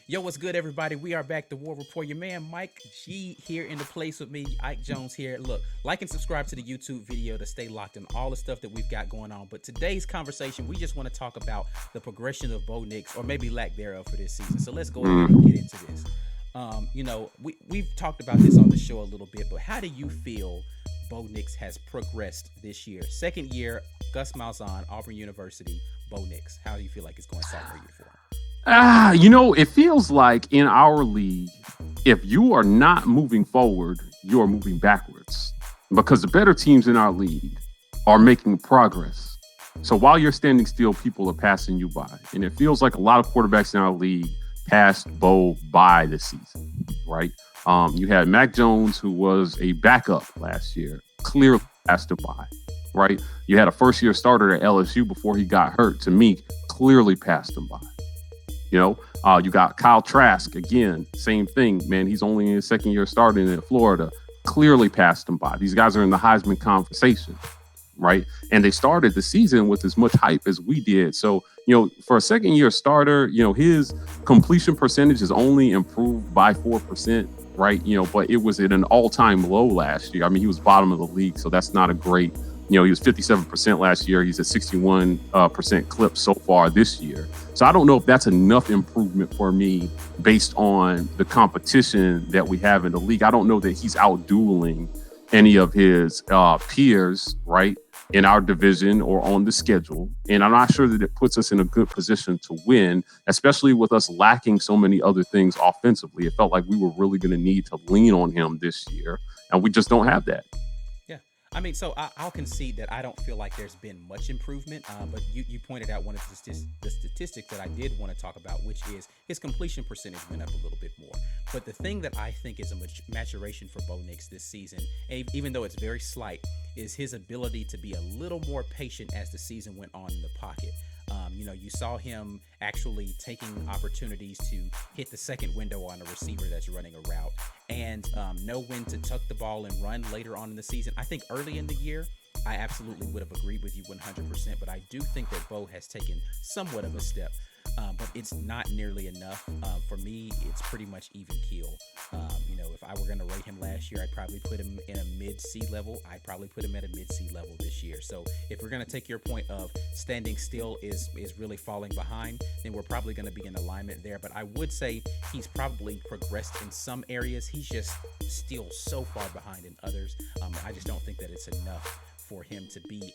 Yo, what's good, everybody? We are back to War Rapport. Your man Mike G here in the place with me, Ike Jones here. Look, like and subscribe to the YouTube video to stay locked in all the stuff that we've got going on. But today's conversation, we just want to talk about the progression of Bo Nix, or maybe lack thereof, for this season. So let's go ahead and get into this. We've talked about this on the show a little bit, but how do you feel Bo Nix has progressed this year? Second year, Gus Malzahn, Auburn University, Bo Nix. How do you feel like it's going sophomore year for him? It feels like in our league, if you are not moving forward, you are moving backwards because the better teams in our league are making progress. So while you're standing still, people are passing you by. And it feels like a lot of quarterbacks in our league passed Bo by this season, right? You had Mac Jones, who was a backup last year, clearly passed him by, right? You had a first-year starter at LSU before he got hurt. To me, clearly passed him by. You got Kyle Trask, again, same thing, man. He's only in his second year starting in Florida, clearly passed him by. These guys are in the Heisman conversation, right? And they started the season with as much hype as we did. So, for a second year starter, his completion percentage is only improved by 4%, right? But it was at an all-time low last year. I mean, he was bottom of the league, so that's not a great, he was 57% last year. He's at 61% clip so far this year. So I don't know if that's enough improvement for me based on the competition that we have in the league. I don't know that he's out-dueling any of his peers, right, in our division or on the schedule. And I'm not sure that it puts us in a good position to win, especially with us lacking so many other things offensively. It felt like we were really going to need to lean on him this year, and we just don't have that. I mean, so I'll concede that I don't feel like there's been much improvement, but you pointed out one of the statistics that I did want to talk about, which is his completion percentage went up a little bit more. But the thing that I think is a maturation for Bo Nix this season, even though it's very slight, is his ability to be a little more patient as the season went on in the pocket. You saw him actually taking opportunities to hit the second window on a receiver that's running a route and know when to tuck the ball and run later on in the season. I think early in the year, I absolutely would have agreed with you 100%, but I do think that Bo has taken somewhat of a step, but it's not nearly enough. For me, it's pretty much even keel. If I were going to rate him last year, I'd probably put him in a mid-C level. I'd probably put him at a mid-C level this year. So if we're going to take your point of standing still is really falling behind, then we're probably going to be in alignment there. But I would say he's probably progressed in some areas. He's just still so far behind in others. I just don't think that it's enough for him to be,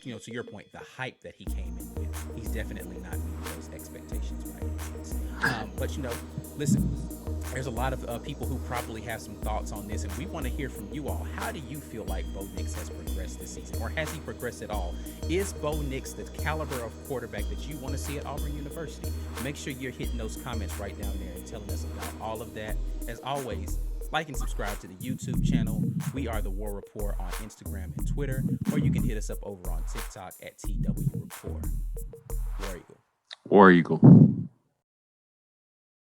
to your point, the hype that he came in with. He's definitely not meeting those expectations by any means. But listen, there's a lot of people who probably have some thoughts on this, and we want to hear from you all. How do you feel like Bo Nix has progressed this season, or has he progressed at all? Is Bo Nix the caliber of quarterback that you want to see at Auburn University? Make sure you're hitting those comments right down there and telling us about all of that. As always, like and subscribe to the YouTube channel. We are the War Rapport on Instagram and Twitter, or you can hit us up over on TikTok at TW Rapport. War Eagle. War Eagle.